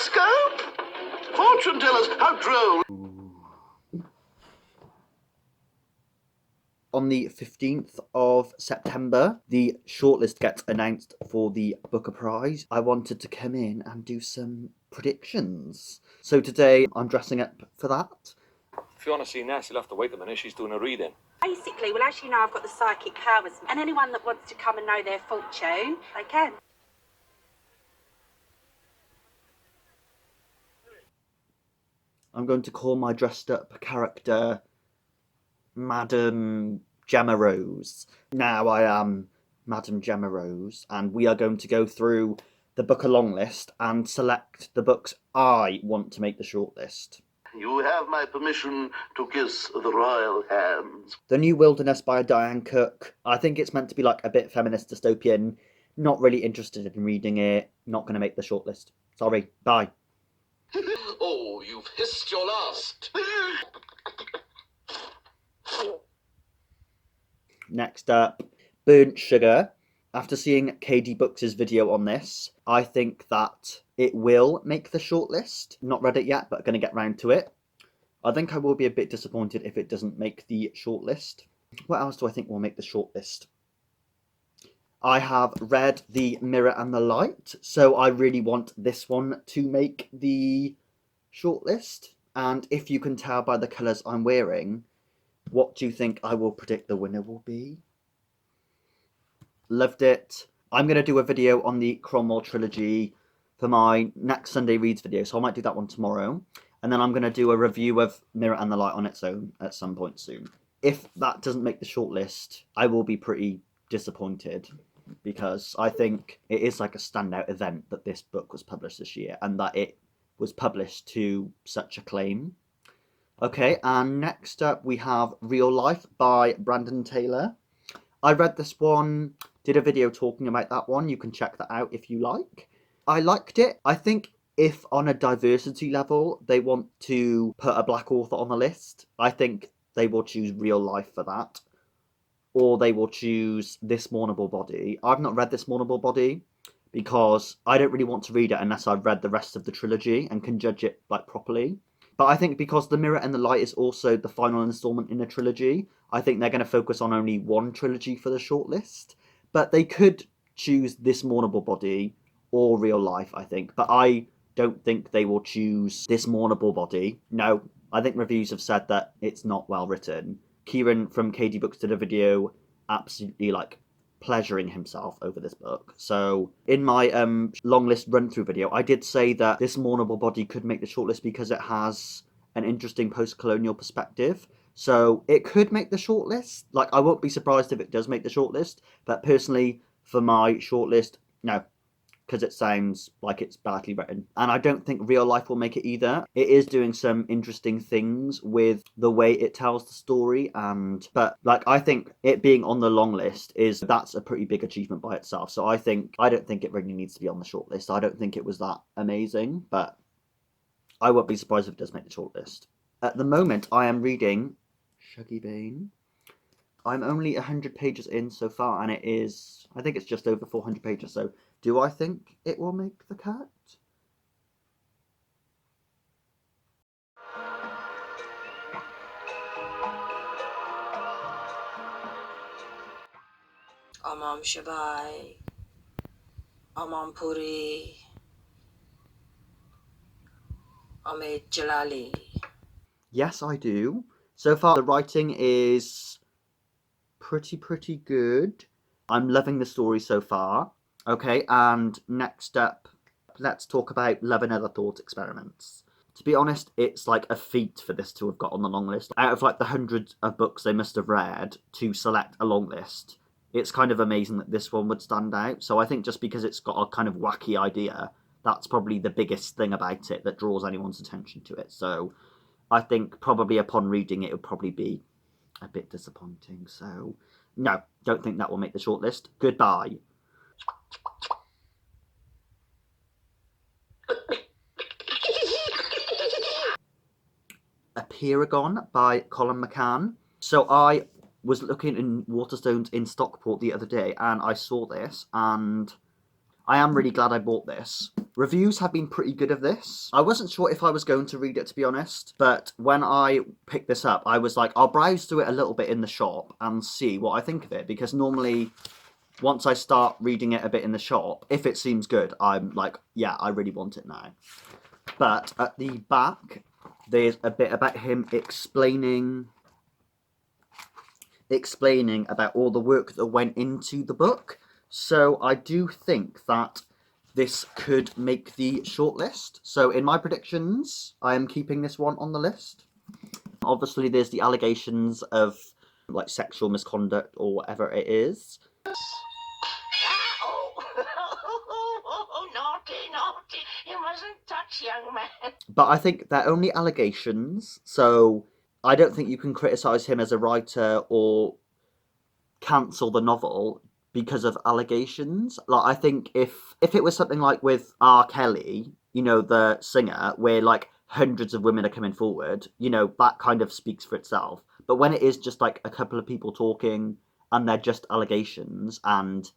telescope? Fortune tellers, how droll. On the 15th of September, the shortlist gets announced for the Booker Prize. I wanted to come in and do some predictions. So today I'm dressing up for that. If you want to see Ness, you'll have to wait a minute. She's doing a reading. Basically, well, as you know, I've got the psychic powers, and anyone that wants to come and know their fortune, they can. I'm going to call my dressed up character Madame Gemma-Rose. Now I am Madame Gemma-Rose, and we are going to go through the Booker Longlist and select the books I want to make the shortlist. You have my permission to kiss the royal hands. The New Wilderness by Diane Cook. I think it's meant to be like a bit feminist dystopian. Not really interested in reading it. Not going to make the shortlist. Sorry. Bye. Oh, you've hissed your last. Next up, Burnt Sugar. After seeing KD Books' video on this, I think that it will make the shortlist. Not read it yet, but going to get round to it. I think I will be a bit disappointed if it doesn't make the shortlist. What else do I think will make the shortlist? I have read The Mirror and the Light, so I really want this one to make the shortlist. And if you can tell by the colours I'm wearing, what do you think I will predict the winner will be? Loved it. I'm going to do a video on the Cromwell trilogy for my next Sunday Reads video, so I might do that one tomorrow. And then I'm going to do a review of Mirror and the Light on its own at some point soon. If that doesn't make the shortlist, I will be pretty disappointed, because I think it is like a standout event that this book was published this year and that it was published to such acclaim. Okay, and next up we have Real Life by Brandon Taylor. I read this one, did a video talking about that one. You can check that out if you like. I liked it. I think if on a diversity level they want to put a black author on the list, I think they will choose Real Life for that. Or they will choose This Mournable Body. I've not read This Mournable Body because I don't really want to read it unless I've read the rest of the trilogy and can judge it like properly. But I think because The Mirror and the Light is also the final installment in a trilogy, I think they're going to focus on only one trilogy for the shortlist. But they could choose This Mournable Body or Real Life, I think. But I don't think they will choose This Mournable Body. No, I think reviews have said that it's not well written. Kieran from KD Books did a video absolutely like pleasuring himself over this book. So in my long list run-through video, I did say that This Mournable Body could make the shortlist because it has an interesting post-colonial perspective. So it could make the shortlist. Like, I won't be surprised if it does make the shortlist. But personally, for my shortlist, no. Because it sounds like it's badly written. And I don't think Real Life will make it either. It is doing some interesting things with the way it tells the story. But like, I think it being on the long list that's a pretty big achievement by itself. So I don't think it really needs to be on the shortlist. I don't think it was that amazing, but I won't be surprised if it does make the shortlist. At the moment, I am reading Shuggy Bane. I'm only 100 pages in so far, and I think it's just over 400 pages, so do I think it will make the cut? Amam Shabai, Amam Puri, Ahmed Jalali. Yes, I do. So far, the writing is pretty good. I'm loving the story so far. Okay, and next up, let's talk about Love and Other Thought Experiments. To be honest, it's like a feat for this to have got on the long list. Out of like the hundreds of books they must have read to select a long list, it's kind of amazing that this one would stand out. So I think just because it's got a kind of wacky idea, that's probably the biggest thing about it that draws anyone's attention to it. So I think probably upon reading it, it would probably be a bit disappointing. So no, don't think that will make the shortlist. Goodbye. Apeirogon by Colum McCann. So I was looking in Waterstones in Stockport the other day and I saw this and I am really glad I bought this. Reviews have been pretty good of this. I wasn't sure if I was going to read it, to be honest, but when I picked this up, I was like, I'll browse through it a little bit in the shop and see what I think of it, because normally, once I start reading it a bit in the shop, if it seems good, I'm like, yeah, I really want it now. But at the back, there's a bit about him explaining about all the work that went into the book. So I do think that this could make the shortlist. So in my predictions, I am keeping this one on the list. Obviously, there's the allegations of like sexual misconduct or whatever it is. Oh, naughty, naughty. You mustn't touch, young man. But I think they're only allegations, so I don't think you can criticise him as a writer or cancel the novel because of allegations. Like, I think if it was something like with R. Kelly, you know, the singer, where like hundreds of women are coming forward, you know, that kind of speaks for itself. But when it is just like a couple of people talking and they're just allegations and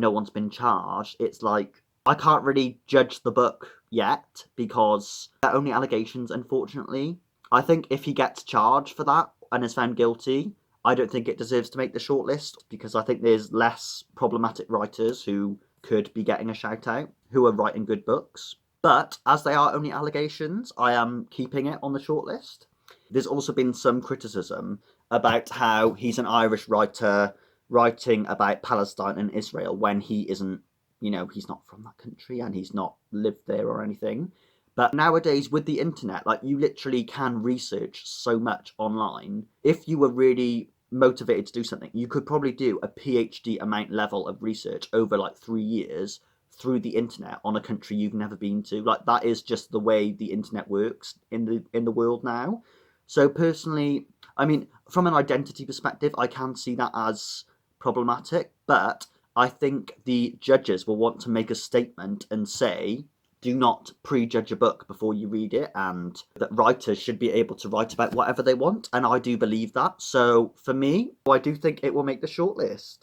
no one's been charged, it's like, I can't really judge the book yet because they're only allegations, unfortunately. I think if he gets charged for that and is found guilty, I don't think it deserves to make the shortlist, because I think there's less problematic writers who could be getting a shout out, who are writing good books. But as they are only allegations, I am keeping it on the shortlist. There's also been some criticism about how he's an Irish writer writing about Palestine and Israel when he isn't, you know, he's not from that country and he's not lived there or anything. But nowadays, with the internet, like, you literally can research so much online. If you were really motivated to do something, you could probably do a PhD amount level of research over like 3 years through the internet on a country you've never been to. Like, that is just the way the internet works in the world now. So personally, I mean, from an identity perspective, I can see that as problematic, but I think the judges will want to make a statement and say, do not prejudge a book before you read it, and that writers should be able to write about whatever they want, and I do believe that. So for me, I do think it will make the shortlist.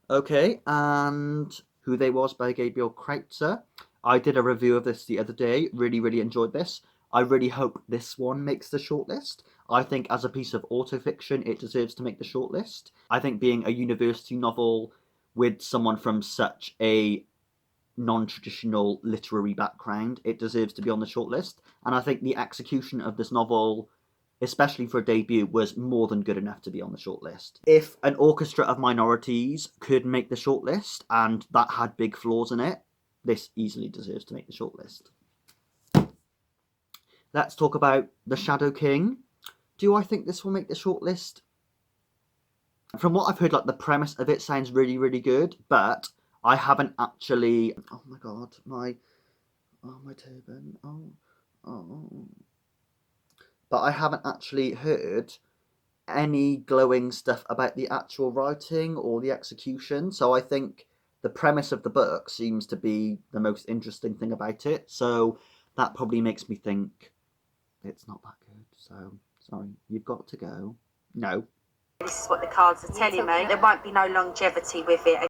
Okay, and Who They Was by Gabriel Kreutzer. I did a review of this the other day, really enjoyed this. I really hope this one makes the shortlist. I think as a piece of autofiction, it deserves to make the shortlist. I think being a university novel with someone from such a non-traditional literary background, it deserves to be on the shortlist. And I think the execution of this novel, especially for a debut, was more than good enough to be on the shortlist. If an orchestra of minorities could make the shortlist and that had big flaws in it, this easily deserves to make the shortlist. Let's talk about The Shadow King. Do I think this will make the shortlist? From what I've heard, like, the premise of it sounds really good, but I haven't actually... Oh my god, my turban. Oh. But I haven't actually heard any glowing stuff about the actual writing or the execution. So I think the premise of the book seems to be the most interesting thing about it. So that probably makes me think it's not that good. So, sorry, you've got to go. No. This is what the cards are telling me. There won't be no longevity with it.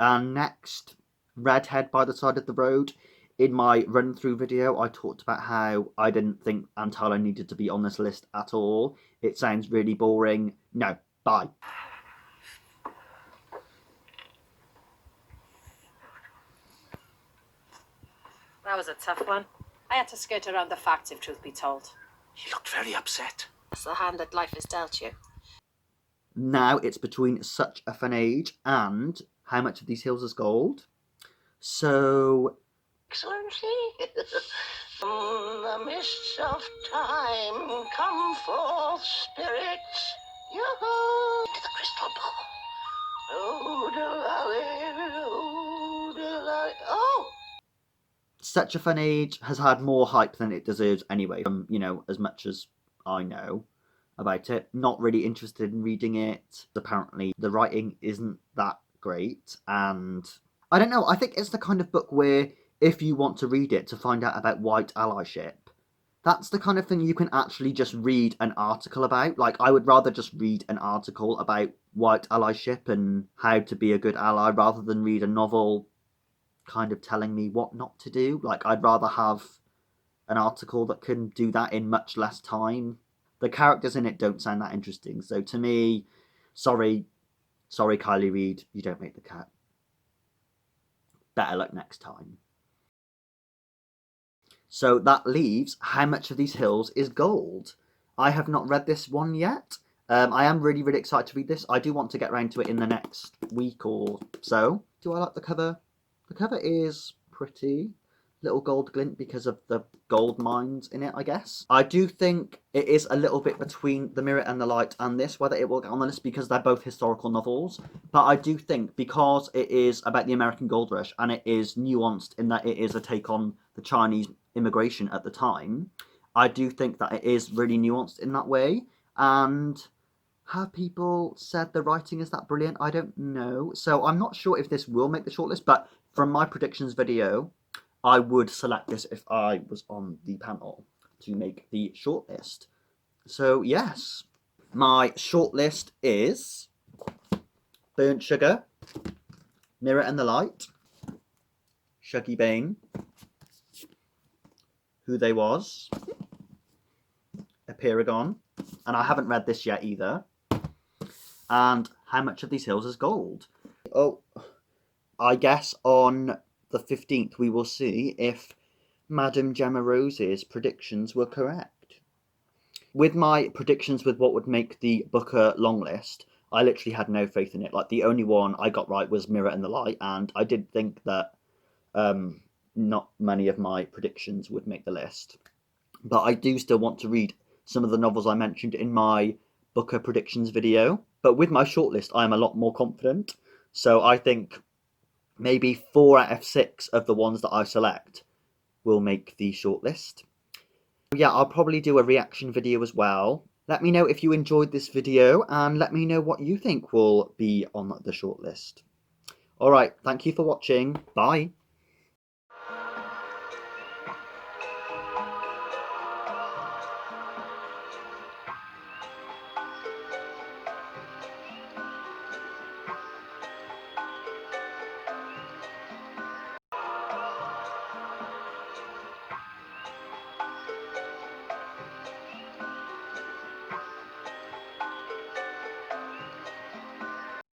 And next, Redhead by the Side of the Road. In my run-through video, I talked about how I didn't think Antala needed to be on this list at all. It sounds really boring. No, bye. That was a tough one. I had to skirt around the facts, if truth be told. He looked very upset. That's the hand that life has dealt you. Now it's between Such a Fun Age and How Much of These Hills is Gold. So... Excellency, from the mists of time come forth spirits. Yoo-hoo! Into the crystal ball. Oh, Delali, oh, Delali. Oh! Such a Fun Age has had more hype than it deserves anyway, from, you know, as much as I know about it. Not really interested in reading it. Apparently the writing isn't that great, and I don't know, I think it's the kind of book where if you want to read it to find out about white allyship, That's the kind of thing you can actually just read an article about. Like, I would rather just read an article about white allyship and how to be a good ally rather than read a novel kind of telling me what not to do. Like, I'd rather have an article that can do that in much less time. The characters in it don't sound that interesting. So to me, sorry, Kylie Reid, you don't make the cut. Better luck next time. So that leaves How Much of These Hills is Gold. I have not read this one yet. I am really, really excited to read this. I do want to get around to it in the next week or so. Do I like the cover? The cover is pretty. Little gold glint because of the gold mines in it, I guess. I do think it is a little bit between The Mirror and the Light and this, whether it will get on the list because they're both historical novels. But I do think because it is about the American gold rush and it is nuanced in that it is a take on the Chinese immigration at the time, I do think that it is really nuanced in that way. And have people said the writing is that brilliant? I don't know. So I'm not sure if this will make the shortlist, but from my predictions video, I would select this if I was on the panel to make the shortlist. So yes, my shortlist is Burnt Sugar, Mirror and the Light, Shuggy Bane, Who They Was, Apeirogon, and I haven't read this yet either, and How Much of These Hills is Gold. Oh, I guess on the 15th we will see if Madame Gemma-Rose's predictions were correct. With my predictions with what would make the Booker longlist, I literally had no faith in it. Like, the only one I got right was Mirror and the Light, and I did think that not many of my predictions would make the list. But I do still want to read some of the novels I mentioned in my Booker predictions video. But with my shortlist, I am a lot more confident. So I think maybe 4 out of 6 of the ones that I select will make the shortlist. Yeah, I'll probably do a reaction video as well. Let me know if you enjoyed this video and let me know what you think will be on the shortlist. Alright, thank you for watching. Bye.